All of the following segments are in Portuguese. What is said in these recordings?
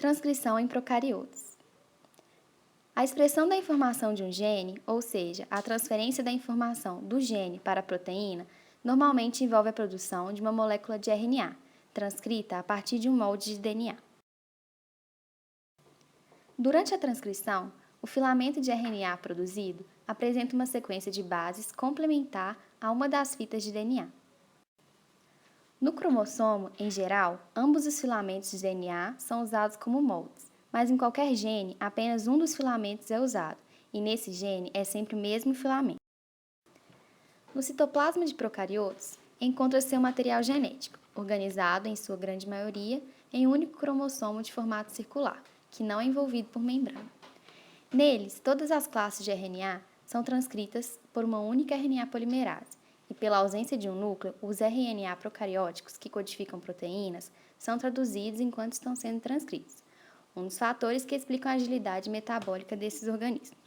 Transcrição em procariotos. A expressão da informação de um gene, ou seja, a transferência da informação do gene para a proteína, normalmente envolve a produção de uma molécula de RNA, transcrita a partir de um molde de DNA. Durante a transcrição, o filamento de RNA produzido apresenta uma sequência de bases complementar a uma das fitas de DNA. No cromossomo, em geral, ambos os filamentos de DNA são usados como moldes, mas em qualquer gene, apenas um dos filamentos é usado, e nesse gene é sempre o mesmo filamento. No citoplasma de procariotos, encontra-se o material genético, organizado, em sua grande maioria, em um único cromossomo de formato circular, que não é envolvido por membrana. Neles, todas as classes de RNA são transcritas por uma única RNA polimerase, e pela ausência de um núcleo, os RNA procarióticos que codificam proteínas são traduzidos enquanto estão sendo transcritos, um dos fatores que explicam a agilidade metabólica desses organismos.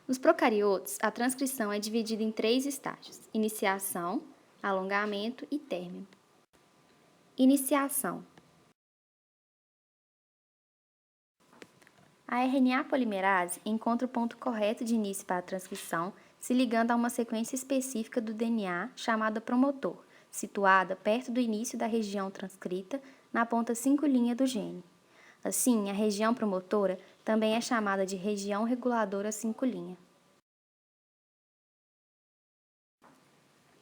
Nos procariotos, a transcrição é dividida em 3 estágios: iniciação, alongamento e término. Iniciação. A RNA polimerase encontra o ponto correto de início para a transcrição, se ligando a uma sequência específica do DNA chamada promotor, situada perto do início da região transcrita, na ponta 5' do gene. Assim, a região promotora também é chamada de região reguladora 5'.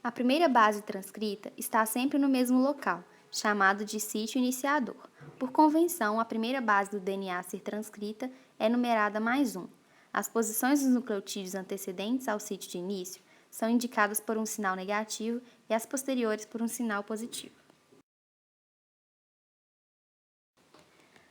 A primeira base transcrita está sempre no mesmo local, chamado de sítio iniciador. Por convenção, a primeira base do DNA a ser transcrita é numerada +1. As posições dos nucleotídeos antecedentes ao sítio de início são indicadas por um sinal negativo e as posteriores por um sinal positivo.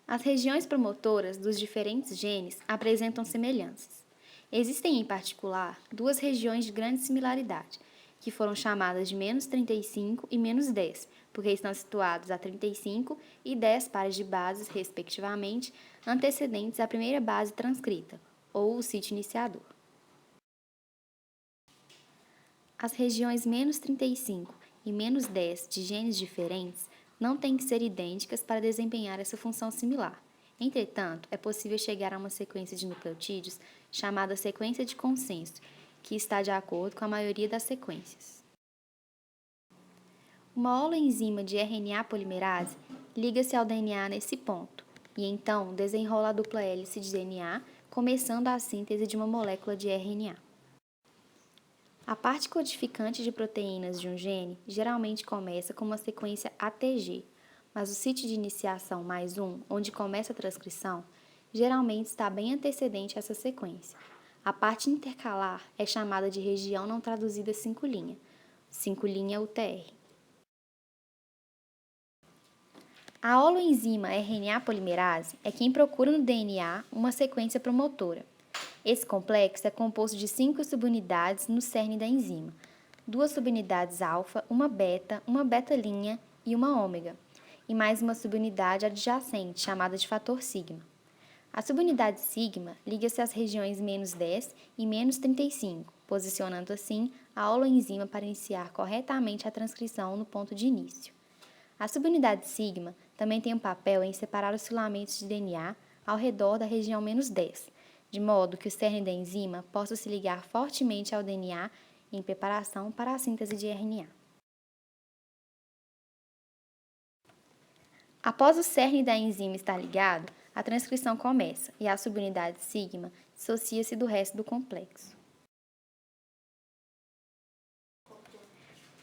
As regiões promotoras dos diferentes genes apresentam semelhanças. Existem, em particular, 2 regiões de grande similaridade, que foram chamadas de -35 e -10, porque estão situados a 35 e 10 pares de bases, respectivamente, antecedentes à primeira base transcrita, ou o sítio iniciador. As regiões -35 e -10 de genes diferentes não têm que ser idênticas para desempenhar essa função similar. Entretanto, é possível chegar a uma sequência de nucleotídeos chamada sequência de consenso, que está de acordo com a maioria das sequências. Uma holoenzima de RNA polimerase liga-se ao DNA nesse ponto, e então desenrola a dupla hélice de DNA, começando a síntese de uma molécula de RNA. A parte codificante de proteínas de um gene geralmente começa com uma sequência ATG, mas o sítio de iniciação +1, onde começa a transcrição, geralmente está bem antecedente a essa sequência. A parte intercalar é chamada de região não traduzida 5', 5' UTR. A holoenzima RNA polimerase é quem procura no DNA uma sequência promotora. Esse complexo é composto de 5 subunidades no cerne da enzima, 2 subunidades alfa, uma beta e uma ômega, e mais uma subunidade adjacente, chamada de fator sigma. A subunidade sigma liga-se às regiões -10 e -35, posicionando assim a holoenzima para iniciar corretamente a transcrição no ponto de início. A subunidade sigma também tem um papel em separar os filamentos de DNA ao redor da região -10, de modo que o cerne da enzima possa se ligar fortemente ao DNA em preparação para a síntese de RNA. Após o cerne da enzima estar ligado, a transcrição começa e a subunidade sigma dissocia-se do resto do complexo.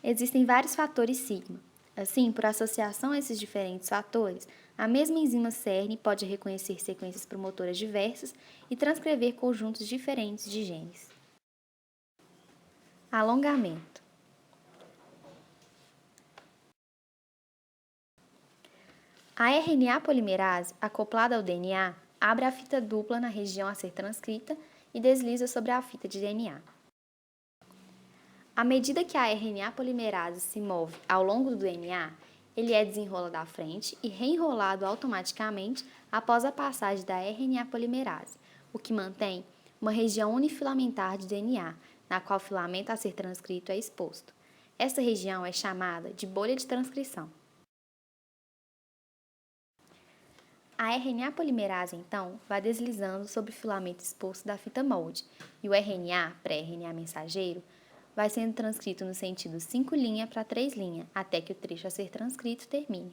Existem vários fatores sigma. Assim, por associação a esses diferentes fatores, a mesma enzima cerne pode reconhecer sequências promotoras diversas e transcrever conjuntos diferentes de genes. Alongamento. A RNA polimerase, acoplada ao DNA, abre a fita dupla na região a ser transcrita e desliza sobre a fita de DNA. À medida que a RNA polimerase se move ao longo do DNA, ele é desenrolado à frente e reenrolado automaticamente após a passagem da RNA polimerase, o que mantém uma região unifilamentar de DNA, na qual o filamento a ser transcrito é exposto. Essa região é chamada de bolha de transcrição. A RNA polimerase, então, vai deslizando sobre o filamento exposto da fita molde, e o RNA, pré-RNA mensageiro, vai sendo transcrito no sentido 5' para 3', até que o trecho a ser transcrito termine.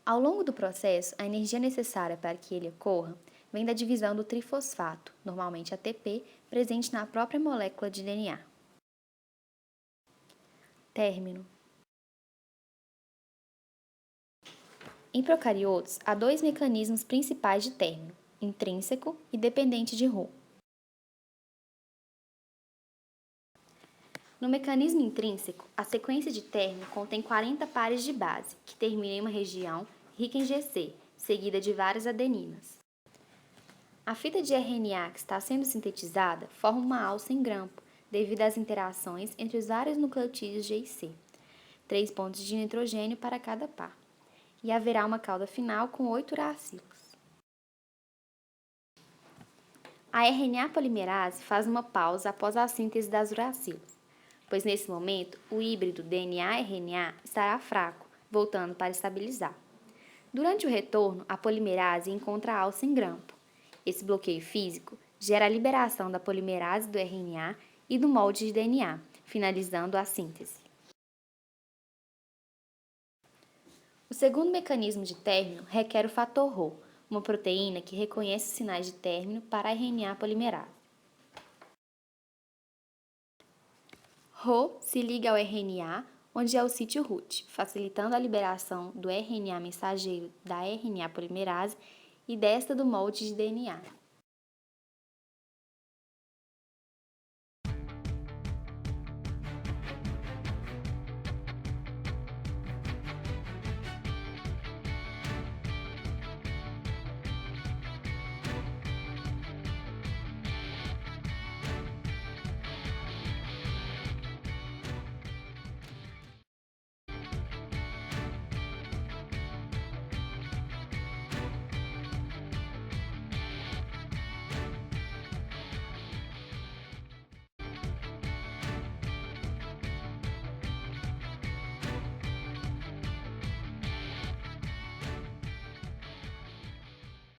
Ao longo do processo, a energia necessária para que ele ocorra vem da divisão do trifosfato, normalmente ATP, presente na própria molécula de DNA. Término. Em procariotos, há dois mecanismos principais de término, intrínseco e dependente de Rho. No mecanismo intrínseco, a sequência de término contém 40 pares de base, que terminam em uma região rica em GC, seguida de várias adeninas. A fita de RNA que está sendo sintetizada forma uma alça em grampo, devido às interações entre os vários nucleotídeos G e C, 3 pontos de nitrogênio para cada par, e haverá uma cauda final com 8 uracilos. A RNA polimerase faz uma pausa após a síntese das uracilos, pois nesse momento o híbrido DNA-RNA estará fraco, voltando para estabilizar. Durante o retorno, a polimerase encontra a alça em grampo. Esse bloqueio físico gera a liberação da polimerase do RNA e do molde de DNA, finalizando a síntese. O segundo mecanismo de término requer o fator Rho, uma proteína que reconhece os sinais de término para a RNA polimerase. Rho se liga ao RNA, onde é o sítio root, facilitando a liberação do RNA mensageiro da RNA polimerase e desta do molde de DNA.